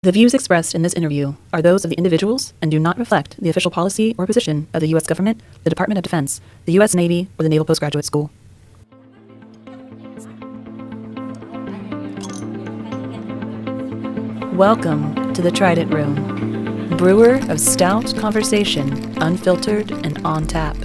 The views expressed in this interview are those of the individuals and do not reflect the official policy or position of the U.S. government, the Department of Defense, the U.S. Navy, or the Naval Postgraduate School. Welcome to the Trident Room, brewer of stout conversation, unfiltered and on tap.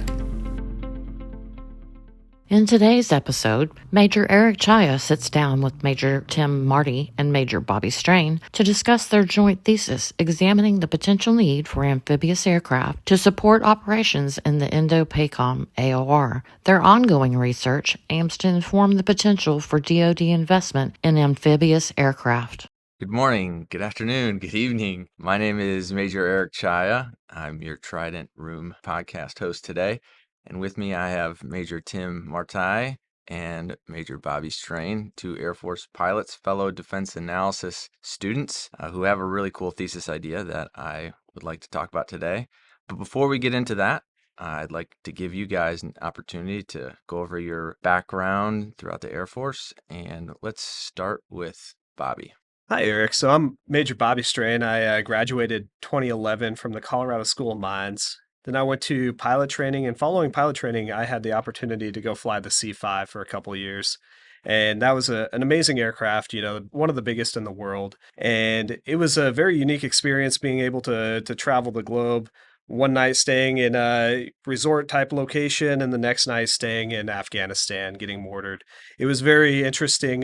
In today's episode, Major Eric Czaja sits down with Major Tim Marti and Major Bobby Strain to discuss their joint thesis examining the potential need for amphibious aircraft to support operations in the Indo-Pacific AOR. Their ongoing research aims to inform the potential for DoD investment in amphibious aircraft. Good morning, good afternoon, good evening. My name is Major Eric Czaja. I'm your Trident Room Podcast host today. And with me, I have Major Tim Marti and Major Bobby Strain, two Air Force pilots, fellow defense analysis students who have a really cool thesis idea that I would like to talk about today. But before we get into that, I'd like to give you guys an opportunity to go over your background throughout the Air Force. And let's start with Bobby. Hi, Eric. So I'm Major Bobby Strain. I graduated 2011 from the Colorado School of Mines. Then I went to pilot training, and following pilot training, I had the opportunity to go fly the C-5 for a couple of years. And that was an amazing aircraft, one of the biggest in the world. And it was a very unique experience being able to travel the globe. One night staying in a resort type location and the next night staying in Afghanistan getting mortared. It was very interesting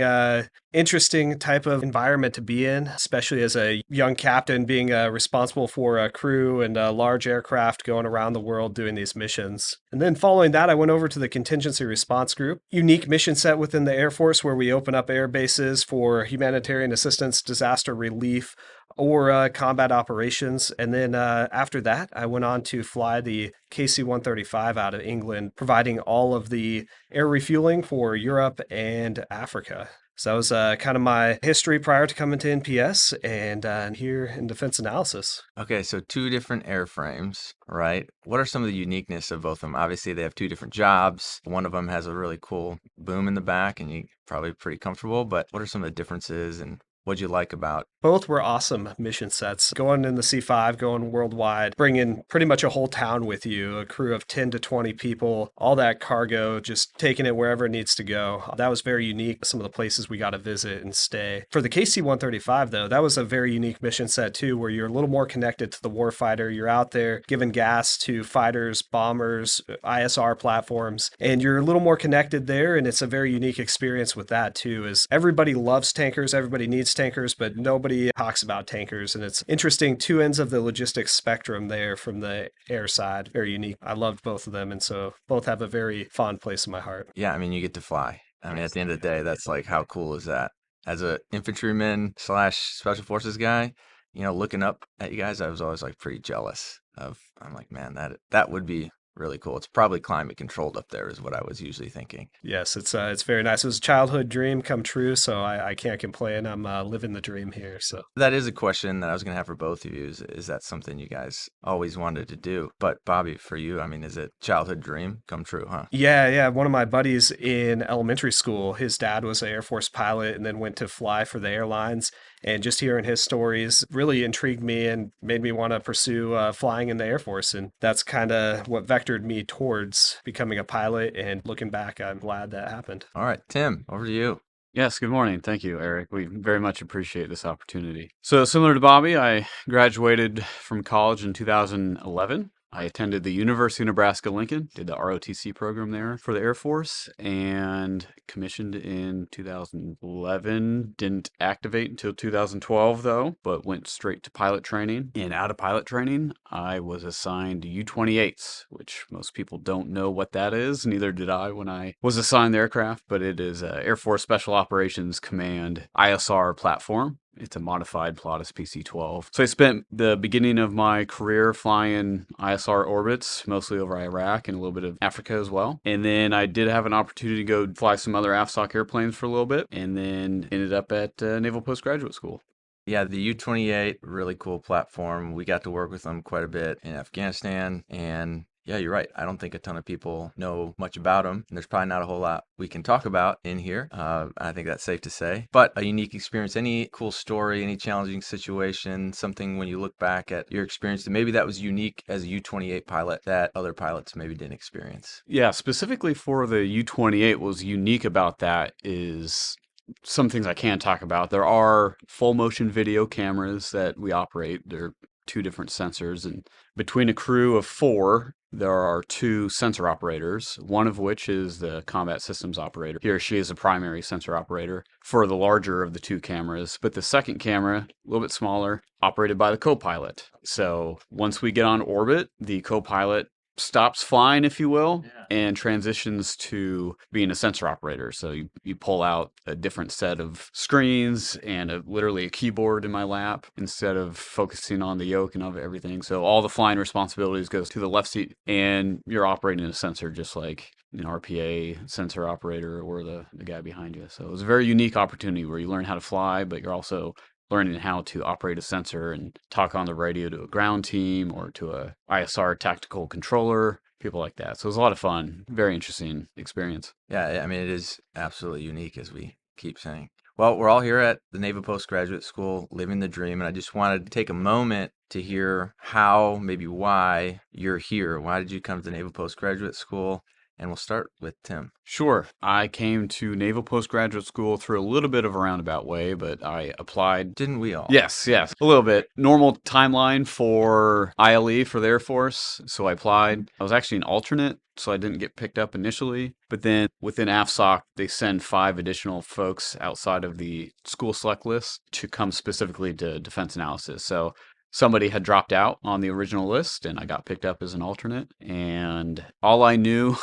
type of environment to be in, especially as a young captain being responsible for a crew and a large aircraft going around the world doing these missions. And then following that, I went over to the Contingency Response Group, unique mission set within the Air Force where we open up air bases for humanitarian assistance, disaster relief, or combat operations. And then after that, I went on to fly the KC-135 out of England, providing all of the air refueling for Europe and Africa. So that was kind of my history prior to coming to NPS and here in defense analysis. Okay, so two different airframes, right? What are some of the uniqueness of both of them? Obviously, they have two different jobs. One of them has a really cool boom in the back, and you're probably pretty comfortable. But what are some of the differences, and what'd you like about? Both were awesome mission sets. Going in the C-5, going worldwide, bringing pretty much a whole town with you, a crew of 10 to 20 people, all that cargo, just taking it wherever it needs to go. That was very unique, some of the places we got to visit and stay. For the KC-135, though, that was a very unique mission set, too, where you're a little more connected to the warfighter. You're out there giving gas to fighters, bombers, ISR platforms, and you're a little more connected there, and it's a very unique experience with that, too, is everybody loves tankers, everybody needs tankers, but nobody talks about tankers. And it's interesting, two ends of the logistics spectrum there from the air side. Very unique. I loved both of them. And so both have a very fond place in my heart. Yeah, I mean, you get to fly. I mean, at the end of the day, that's like, how cool is that? As a infantryman / special forces guy, looking up at you guys, I was always like pretty jealous of, I'm like, man, that would be really cool. It's probably climate controlled up there is what I was usually thinking. Yes, it's very nice. It was a childhood dream come true, so I can't complain. I'm living the dream here. So that is a question that I was going to have for both of you. Is that something you guys always wanted to do? But Bobby, for you, I mean, is it childhood dream come true, huh? Yeah. One of my buddies in elementary school, his dad was an Air Force pilot and then went to fly for the airlines. And just hearing his stories really intrigued me and made me want to pursue flying in the Air Force. And that's kind of what vectored me towards becoming a pilot. And looking back, I'm glad that happened. All right, Tim, over to you. Yes, good morning. Thank you, Eric. We very much appreciate this opportunity. So similar to Bobby, I graduated from college in 2011. I attended the University of Nebraska-Lincoln, did the ROTC program there for the Air Force, and commissioned in 2011. Didn't activate until 2012, though, but went straight to pilot training. And out of pilot training, I was assigned U-28s, which most people don't know what that is. Neither did I when I was assigned the aircraft, but it is Air Force Special Operations Command ISR platform. It's a modified Pilatus PC-12. So I spent the beginning of my career flying ISR orbits, mostly over Iraq and a little bit of Africa as well. And then I did have an opportunity to go fly some other AFSOC airplanes for a little bit, and then ended up at Naval Postgraduate School. Yeah, the U-28, really cool platform. We got to work with them quite a bit in Afghanistan, and Yeah, you're right. I don't think a ton of people know much about them, and there's probably not a whole lot we can talk about in here. I think that's safe to say. But a unique experience, any cool story, any challenging situation, something when you look back at your experience, maybe that was unique as a U-28 pilot that other pilots maybe didn't experience. Yeah, specifically for the U-28, what was unique about that is some things I can talk about. There are full motion video cameras that we operate. They're 2 different sensors, and between a crew of 4, there are 2 sensor operators, one of which is the combat systems operator. He or she is a primary sensor operator for the larger of the 2 cameras, but the second camera, a little bit smaller, operated by the co-pilot. So once we get on orbit, the co-pilot stops flying, if you will, and transitions to being a sensor operator. So you pull out a different set of screens and literally a keyboard in my lap instead of focusing on the yoke and of everything. So all the flying responsibilities goes to the left seat, and you're operating a sensor just like an RPA sensor operator or the guy behind you. So it was a very unique opportunity where you learn how to fly, but you're also learning how to operate a sensor and talk on the radio to a ground team or to a ISR tactical controller, people like that. So it was a lot of fun. Very interesting experience. Yeah, I mean, it is absolutely unique, as we keep saying. Well, we're all here at the Naval Postgraduate School, living the dream, and I just wanted to take a moment to hear how, maybe why you're here. Why did you come to the Naval Postgraduate School? And we'll start with Tim. Sure. I came to Naval Postgraduate School through a little bit of a roundabout way, but I applied. Didn't we all? Yes, a little bit. Normal timeline for ILE for the Air Force. So I applied. I was actually an alternate, so I didn't get picked up initially. But then within AFSOC, they send 5 additional folks outside of the school select list to come specifically to defense analysis. So somebody had dropped out on the original list, and I got picked up as an alternate. And all I knew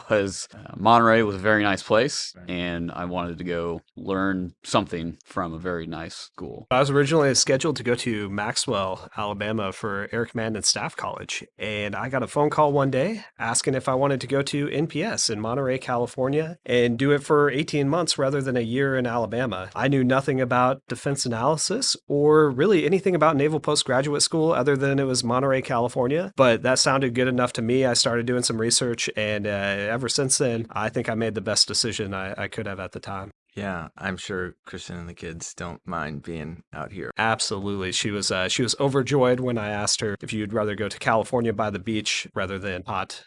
was Monterey was a very nice place, and I wanted to go learn something from a very nice school. I was originally scheduled to go to Maxwell, Alabama for Air Command and Staff College, and I got a phone call one day asking if I wanted to go to NPS in Monterey, California, and do it for 18 months rather than a year in Alabama. I knew nothing about defense analysis or really anything about Naval Postgraduate School other than it was Monterey, California, but that sounded good enough to me. I started doing some research, and ever since then, I think I made the best decision I could have at the time. Yeah, I'm sure Kristen and the kids don't mind being out here. Absolutely. She was overjoyed when I asked her if you'd rather go to California by the beach rather than hot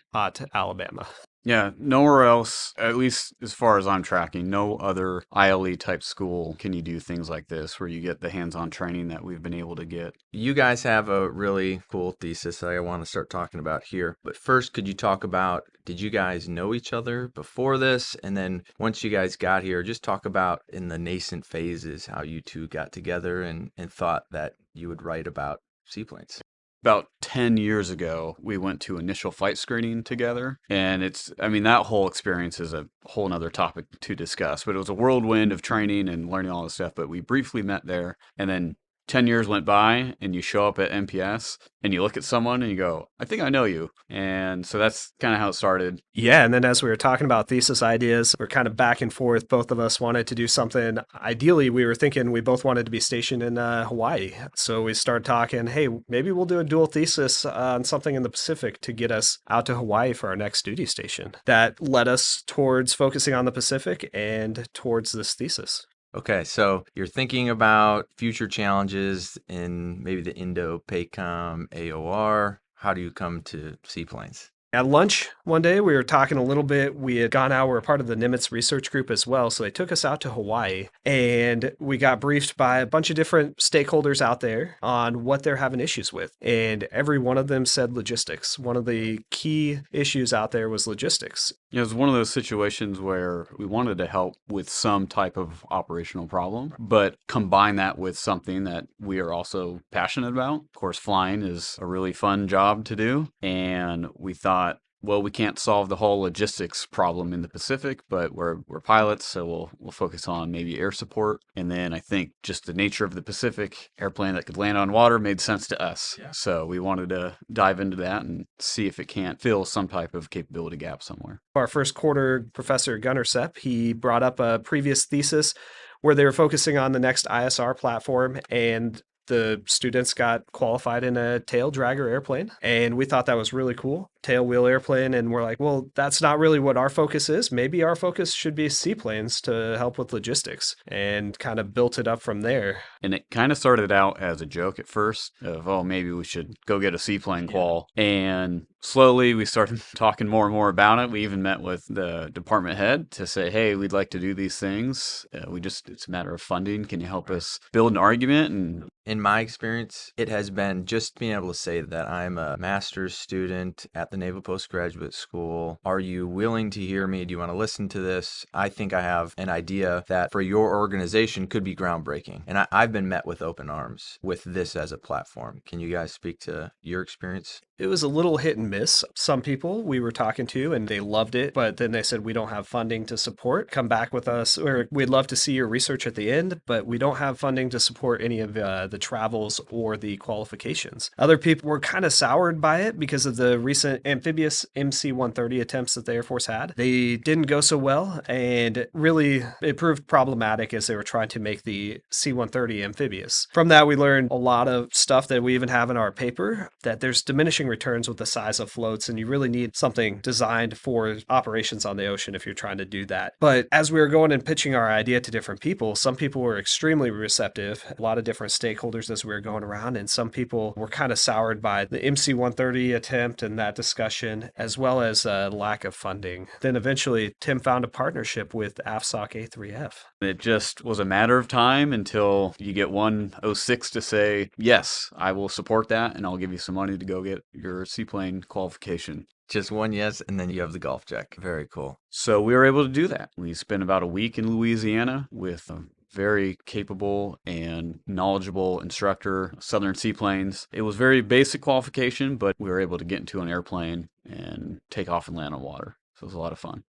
Alabama. Yeah, nowhere else, at least as far as I'm tracking, no other ILE type school can you do things like this where you get the hands-on training that we've been able to get. You guys have a really cool thesis that I want to start talking about here. But first, could you talk about, did you guys know each other before this? And then once you guys got here, just talk about in the nascent phases how you two got together and thought that you would write about seaplanes. About 10 years ago, we went to initial flight screening together. And that whole experience is a whole nother topic to discuss. But it was a whirlwind of training and learning all this stuff. But we briefly met there. And then 10 years went by and you show up at NPS and you look at someone and you go, I think I know you. And so that's kind of how it started. Yeah. And then as we were talking about thesis ideas, we're kind of back and forth. Both of us wanted to do something. Ideally, we were thinking we both wanted to be stationed in Hawaii. So we started talking, hey, maybe we'll do a dual thesis on something in the Pacific to get us out to Hawaii for our next duty station. That led us towards focusing on the Pacific and towards this thesis. Okay, so you're thinking about future challenges in maybe the Indo-PACOM AOR. How do you come to seaplanes? At lunch one day, we were talking a little bit. We had gone out, we were part of the Nimitz research group as well. So they took us out to Hawaii and we got briefed by a bunch of different stakeholders out there on what they're having issues with. And every one of them said logistics. One of the key issues out there was logistics. It was one of those situations where we wanted to help with some type of operational problem, but combine that with something that we are also passionate about. Of course, flying is a really fun job to do. And we thought, well, we can't solve the whole logistics problem in the Pacific, but we're pilots, so we'll focus on maybe air support. And then I think just the nature of the Pacific, airplane that could land on water made sense to us. Yeah. So we wanted to dive into that and see if it can't fill some type of capability gap somewhere. Our first quarter, Professor Gunnar Sepp, he brought up a previous thesis where they were focusing on the next ISR platform, and the students got qualified in a tail dragger airplane, and we thought that was really cool. tailwheel airplane, and we're like, well, that's not really what our focus is. Maybe our focus should be seaplanes to help with logistics, and kind of built it up from there. And it kind of started out as a joke at first of, oh, maybe we should go get a seaplane qual. And slowly we started talking more and more about it. We even met with the department head to say, hey, we'd like to do these things. It's a matter of funding. Can you help us build an argument? And in my experience, it has been just being able to say that I'm a master's student at the Naval Postgraduate School. Are you willing to hear me? Do you want to listen to this? I think I have an idea that for your organization could be groundbreaking. And I've been met with open arms with this as a platform. Can you guys speak to your experience? It was a little hit and miss. Some people we were talking to and they loved it, but then they said, we don't have funding to support. Come back with us, or we'd love to see your research at the end, but we don't have funding to support any of the travels or the qualifications. Other people were kind of soured by it because of the recent Amphibious MC-130 attempts that the Air Force had. They didn't go so well, and really it proved problematic as they were trying to make the C-130 amphibious. From that, we learned a lot of stuff that we even have in our paper, that there's diminishing returns with the size of floats, and you really need something designed for operations on the ocean if you're trying to do that. But as we were going and pitching our idea to different people, some people were extremely receptive, a lot of different stakeholders as we were going around, and some people were kind of soured by the MC-130 attempt and that discussion, as well as lack of funding. Then eventually Tim found a partnership with AFSOC A3F. it just was a matter of time until you get one 06 to say, yes, I will support that, and I'll give you some money to go get your seaplane qualification. Just one yes, and then you have the golf check. Very cool. So we were able to do that. We spent about a week in Louisiana with a very capable and knowledgeable instructor, Southern Seaplanes. It was very basic qualification, but we were able to get into an airplane and take off and land on water. So it was a lot of fun.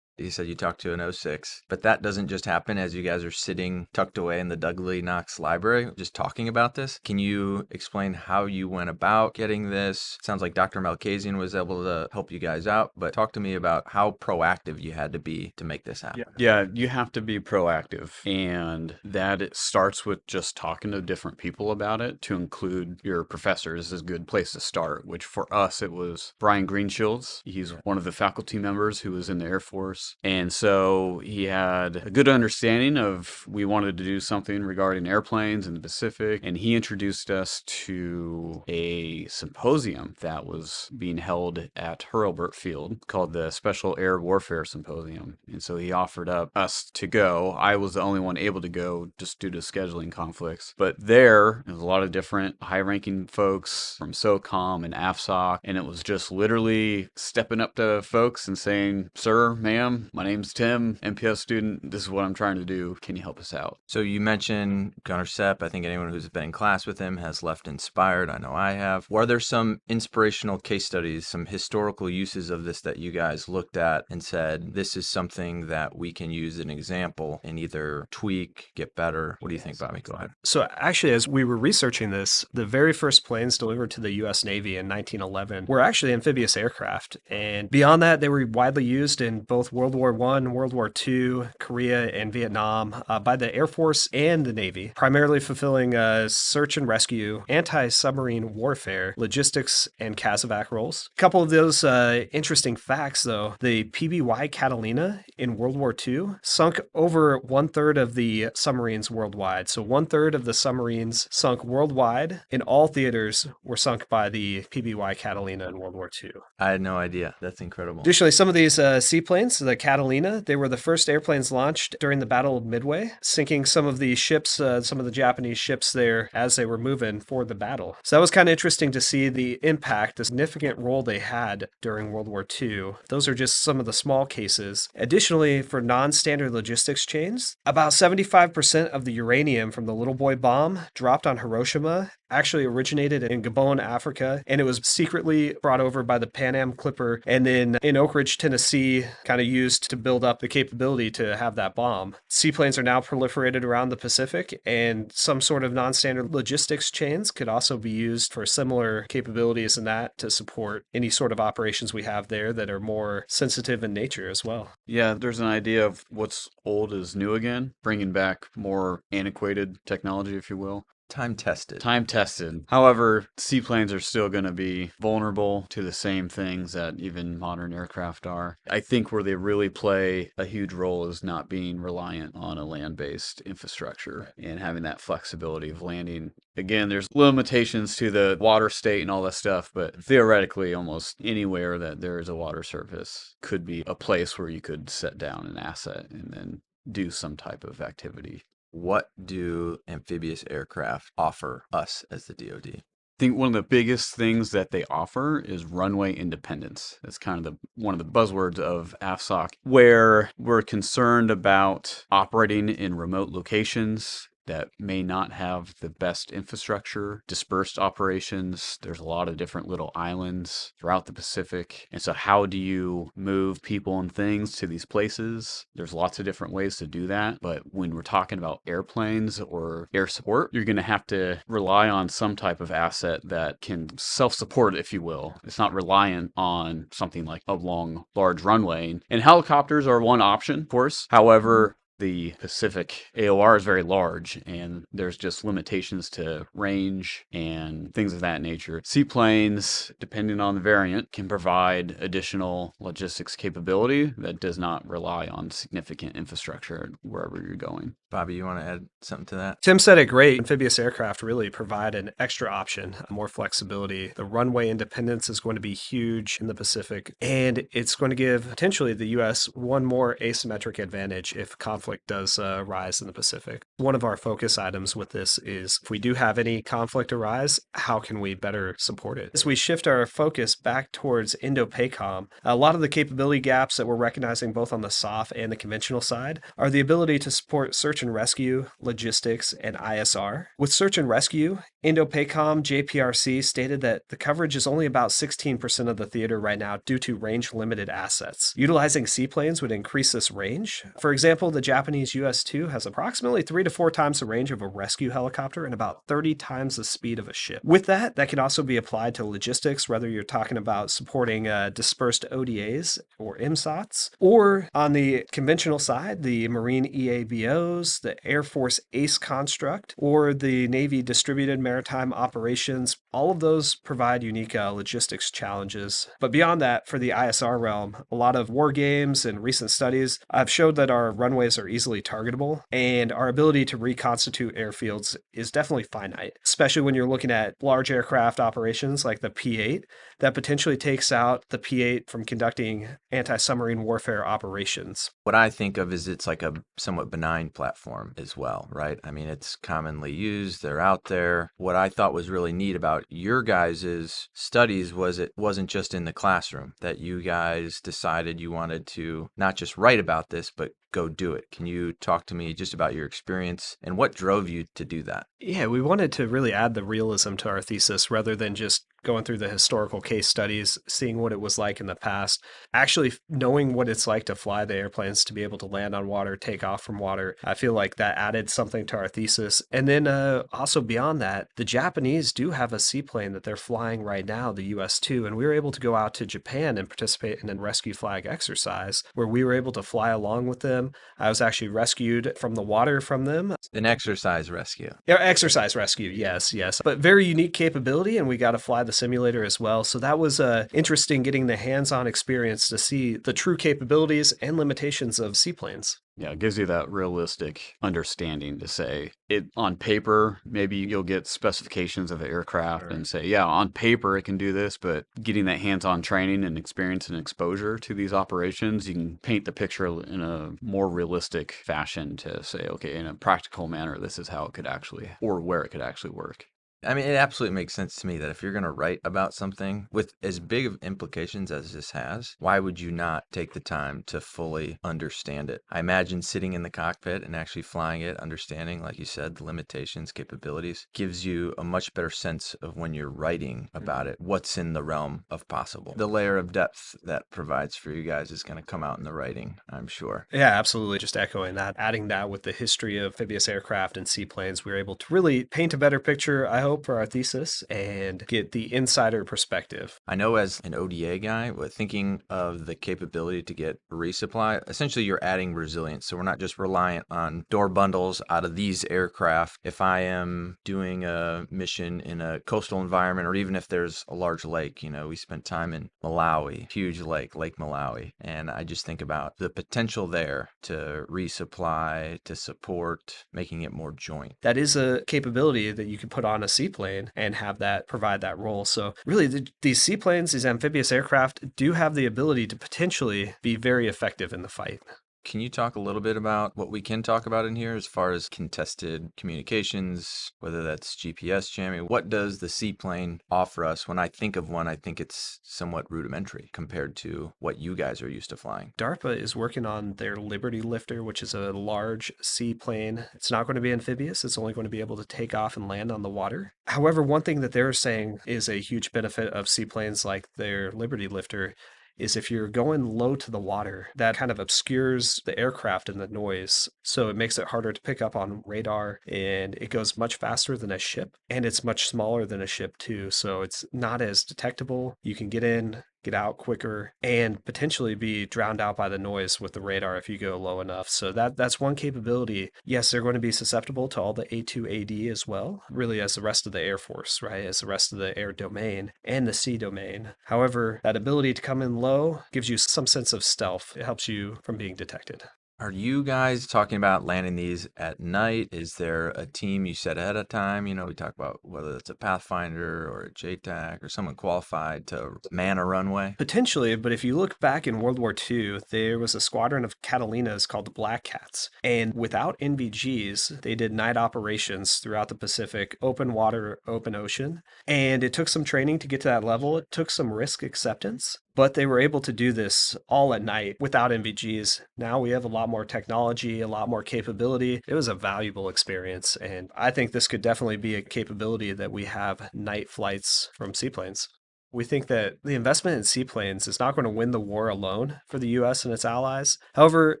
You said you talked to an 06, but that doesn't just happen as you guys are sitting tucked away in the Dudley Knox Library, just talking about this. Can you explain how you went about getting this? It sounds like Dr. Malkasian was able to help you guys out, but talk to me about how proactive you had to be to make this happen. Yeah, you have to be proactive, and that it starts with just talking to different people about it, to include your professors is a good place to start, which for us, it was Brian Greenshields. He's one of the faculty members who was in the Air Force. And so he had a good understanding of we wanted to do something regarding airplanes in the Pacific. And he introduced us to a symposium that was being held at Hurlburt Field called the Special Air Warfare Symposium. And so he offered up us to go. I was the only one able to go just due to scheduling conflicts. But there's a lot of different high-ranking folks from SOCOM and AFSOC. And it was just literally stepping up to folks and saying, sir, ma'am, my name's Tim, MPS student. This is what I'm trying to do. Can you help us out? So you mentioned Gunnar Sepp. I think anyone who's been in class with him has left inspired. I know I have. Were there some inspirational case studies, some historical uses of this that you guys looked at and said, this is something that we can use as an example and either tweak, get better? What do you think, Bobby? Go ahead. So actually, as we were researching this, the very first planes delivered to the U.S. Navy in 1911 were actually amphibious aircraft. And beyond that, they were widely used in both World War I, World War II, Korea, and Vietnam by the Air Force and the Navy, primarily fulfilling search and rescue, anti-submarine warfare, logistics, and CASEVAC roles. A couple of those interesting facts, though. The PBY Catalina in World War II sunk over 1/3 of the submarines worldwide. So 1/3 of the submarines sunk worldwide in all theaters were sunk by the PBY Catalina in World War II. I had no idea. That's incredible. Additionally, some of these seaplanes, the Catalina, they were the first airplanes launched during the Battle of Midway, sinking some of the ships, some of the Japanese ships there as they were moving for the battle. So that was kind of interesting to see the impact, the significant role they had during World War II. Those are just some of the small cases. Additionally, for non-standard logistics chains, about 75% of the uranium from the Little Boy bomb dropped on Hiroshima actually originated in Gabon, Africa, and it was secretly brought over by the Pan Am Clipper and then in Oak Ridge, Tennessee, kind of used to build up the capability to have that bomb. Seaplanes are now proliferated around the Pacific, and some sort of non-standard logistics chains could also be used for similar capabilities in that to support any sort of operations we have there that are more sensitive in nature as well. Yeah, there's an idea of what's old is new again, bringing back more antiquated technology, if you will. Time tested. Time tested. However, seaplanes are still going to be vulnerable to the same things that even modern aircraft are. I think where they really play a huge role is not being reliant on a land-based infrastructure and having that flexibility of landing. Again, there's limitations to the water state and all that stuff, but theoretically, almost anywhere that there is a water surface could be a place where you could set down an asset and then do some type of activity. What do amphibious aircraft offer us as the DoD? I think one of the biggest things that they offer is runway independence. That's kind of one of the buzzwords of AFSOC, where we're concerned about operating in remote locations that may not have the best infrastructure, dispersed operations. There's a lot of different little islands throughout the Pacific. And so how do you move people and things to these places? There's lots of different ways to do that. But when we're talking about airplanes or air support, you're going to have to rely on some type of asset that can self-support, if you will. It's not reliant on something like a long, large runway. And helicopters are one option, of course. However, the Pacific AOR is very large, and there's just limitations to range and things of that nature. Seaplanes, depending on the variant, can provide additional logistics capability that does not rely on significant infrastructure wherever you're going. Bobby, you want to add something to that? Tim said it great. Amphibious aircraft really provide an extra option, more flexibility. The runway independence is going to be huge in the Pacific, and it's going to give potentially the U.S. one more asymmetric advantage if conflict does arise in the Pacific. One of our focus items with this is if we do have any conflict arise, how can we better support it? As we shift our focus back towards Indo-PACOM, a lot of the capability gaps that we're recognizing both on the SOF and the conventional side are the ability to support search and rescue, logistics, and ISR. With search and rescue, Indo-PACOM JPRC stated that the coverage is only about 16% of the theater right now due to range-limited assets. Utilizing seaplanes would increase this range. For example, the Japanese US-2 has approximately 3 to 4 times the range of a rescue helicopter and about 30 times the speed of a ship. With that can also be applied to logistics, whether you're talking about supporting dispersed ODAs or MSOTs, or on the conventional side, the Marine EABOs, the Air Force ACE construct, or the Navy distributed maritime operations. All of those provide unique logistics challenges. But beyond that, for the ISR realm, a lot of war games and recent studies have showed that our runways are easily targetable, and our ability to reconstitute airfields is definitely finite, especially when you're looking at large aircraft operations like the P-8 that potentially takes out the P-8 from conducting anti-submarine warfare operations. What I think of is it's like a somewhat benign platform as well, right? I mean, it's commonly used. They're out there. What I thought was really neat about your guys' studies was it wasn't just in the classroom, that you guys decided you wanted to not just write about this, but go do it. Can you talk to me just about your experience and what drove you to do that? Yeah, we wanted to really add the realism to our thesis rather than just going through the historical case studies, seeing what it was like in the past, actually knowing what it's like to fly the airplanes, to be able to land on water, take off from water. I feel like that added something to our thesis. And then also beyond that, the Japanese do have a seaplane that they're flying right now, the US-2, and we were able to go out to Japan and participate in a rescue flag exercise where we were able to fly along with them. I was actually rescued from the water from them. An exercise rescue. Yeah, exercise rescue, yes. But very unique capability, and we got to fly the simulator as well. So that was interesting getting the hands-on experience to see the true capabilities and limitations of seaplanes. Yeah, it gives you that realistic understanding to say it on paper. Maybe you'll get specifications of the aircraft and say, yeah, on paper it can do this, but getting that hands-on training and experience and exposure to these operations, you can paint the picture in a more realistic fashion to say, okay, in a practical manner, this is how it could actually, or where it could actually work. I mean, it absolutely makes sense to me that if you're going to write about something with as big of implications as this has, why would you not take the time to fully understand it? I imagine sitting in the cockpit and actually flying it, understanding, like you said, the limitations, capabilities, gives you a much better sense of when you're writing about it, what's in the realm of possible. The layer of depth that provides for you guys is going to come out in the writing, I'm sure. Yeah, absolutely. Just echoing that, adding that with the history of amphibious aircraft and seaplanes, we were able to really paint a better picture. I hope help for our thesis and get the insider perspective. I know as an ODA guy, but thinking of the capability to get resupply, essentially you're adding resilience. So we're not just reliant on door bundles out of these aircraft. If I am doing a mission in a coastal environment, or even if there's a large lake, we spent time in Malawi, huge lake, Lake Malawi. And I just think about the potential there to resupply, to support, making it more joint. That is a capability that you could put on a seaplane and have that provide that role. So really, these seaplanes, these amphibious aircraft do have the ability to potentially be very effective in the fight. Can you talk a little bit about what we can talk about in here as far as contested communications, whether that's GPS jamming? What does the seaplane offer us? When I think of one, I think it's somewhat rudimentary compared to what you guys are used to flying. DARPA is working on their Liberty Lifter, which is a large seaplane. It's not going to be amphibious. It's only going to be able to take off and land on the water. However, one thing that they're saying is a huge benefit of seaplanes like their Liberty Lifter is if you're going low to the water, that kind of obscures the aircraft and the noise. So it makes it harder to pick up on radar, and it goes much faster than a ship, and it's much smaller than a ship too. So it's not as detectable. You can get in, get out quicker, and potentially be drowned out by the noise with the radar if you go low enough. So that's one capability. Yes, they're going to be susceptible to all the A2AD as well, really as the rest of the Air Force, right? As the rest of the air domain and the sea domain. However, that ability to come in low gives you some sense of stealth. It helps you from being detected. Are you guys talking about landing these at night? Is there a team you set ahead of time? We talk about whether it's a Pathfinder or a JTAC or someone qualified to man a runway. Potentially, but if you look back in World War II, there was a squadron of Catalinas called the Black Cats. And without NVGs, they did night operations throughout the Pacific, open water, open ocean. And it took some training to get to that level. It took some risk acceptance. But they were able to do this all at night without NVGs. Now we have a lot more technology, a lot more capability. It was a valuable experience. And I think this could definitely be a capability that we have night flights from seaplanes. We think that the investment in seaplanes is not going to win the war alone for the U.S. and its allies. However,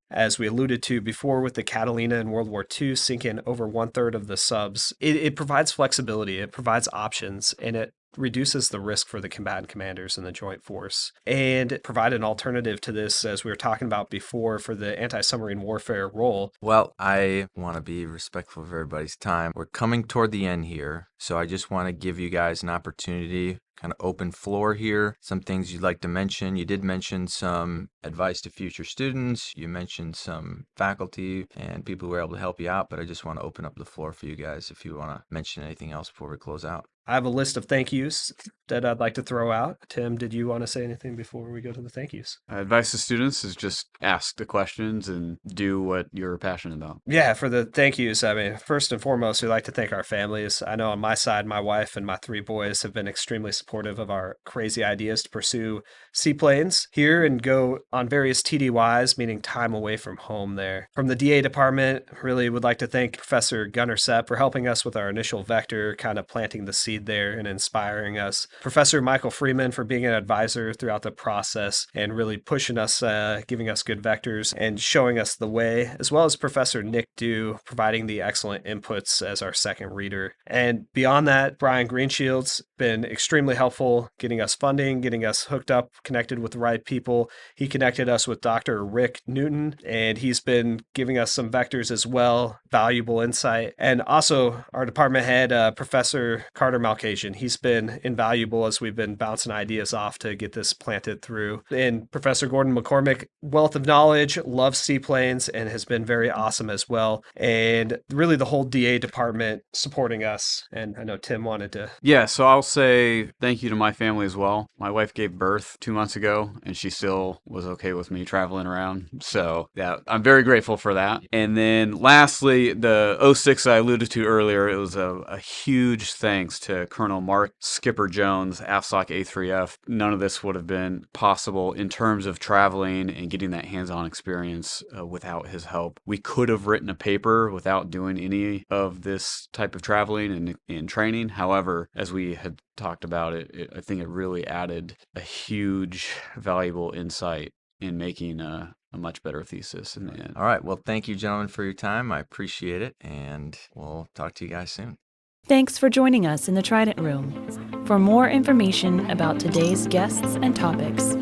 as we alluded to before with the Catalina in World War II sinking over 1/3 of the subs, it provides flexibility, it provides options, and it reduces the risk for the combatant commanders in the joint force and provide an alternative to this, as we were talking about before, for the anti-submarine warfare role. Well, I want to be respectful of everybody's time. We're coming toward the end here, so I just want to give you guys an opportunity, kind of open floor here. Some things you'd like to mention. You did mention some advice to future students. You mentioned some faculty and people who were able to help you out, but I just want to open up the floor for you guys if you want to mention anything else before we close out. I have a list of thank yous that I'd like to throw out. Tim, did you want to say anything before we go to the thank yous? Advice to students is just ask the questions and do what you're passionate about. Yeah, for the thank yous, I mean, first and foremost, we'd like to thank our families. I know on my side, my wife and my 3 boys have been extremely supportive of our crazy ideas to pursue seaplanes here and go on various TDYs, meaning time away from home there. From the DA department, really would like to thank Professor Gunnar Sepp for helping us with our initial vector, kind of planting the seed there and inspiring us. Professor Michael Freeman for being an advisor throughout the process and really pushing us, giving us good vectors and showing us the way, as well as Professor Nick Dew providing the excellent inputs as our second reader. And beyond that, Brian Greenshield's been extremely helpful getting us funding, getting us hooked up, connected with the right people. He connected us with Dr. Rick Newton, and he's been giving us some vectors as well, valuable insight. And also our department head, Professor Carter Malcasian. He's been invaluable as we've been bouncing ideas off to get this planted through. And Professor Gordon McCormick, wealth of knowledge, loves seaplanes, and has been very awesome as well. And really the whole DA department supporting us. And I know Tim wanted to... Yeah, so I'll say thank you to my family as well. My wife gave birth 2 months ago, and she still was okay with me traveling around. So yeah, I'm very grateful for that. And then lastly, the 06 I alluded to earlier, it was a huge thanks to Colonel Mark Skipper Jones, AFSOC A3F. None of this would have been possible in terms of traveling and getting that hands-on experience without his help. We could have written a paper without doing any of this type of traveling and training. However, as we had talked about I think it really added a huge valuable insight in making a much better thesis in the end. All right. Well, thank you, gentlemen, for your time. I appreciate it, and we'll talk to you guys soon. Thanks for joining us in the Trident Room. For more information about today's guests and topics,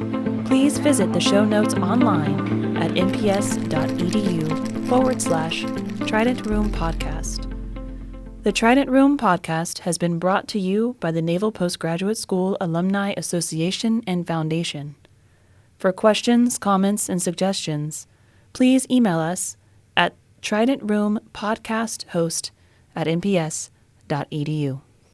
please visit the show notes online at nps.edu/Trident Room Podcast. The Trident Room Podcast has been brought to you by the Naval Postgraduate School Alumni Association and Foundation. For questions, comments, and suggestions, please email us at tridentroompodcasthost@nps.edu.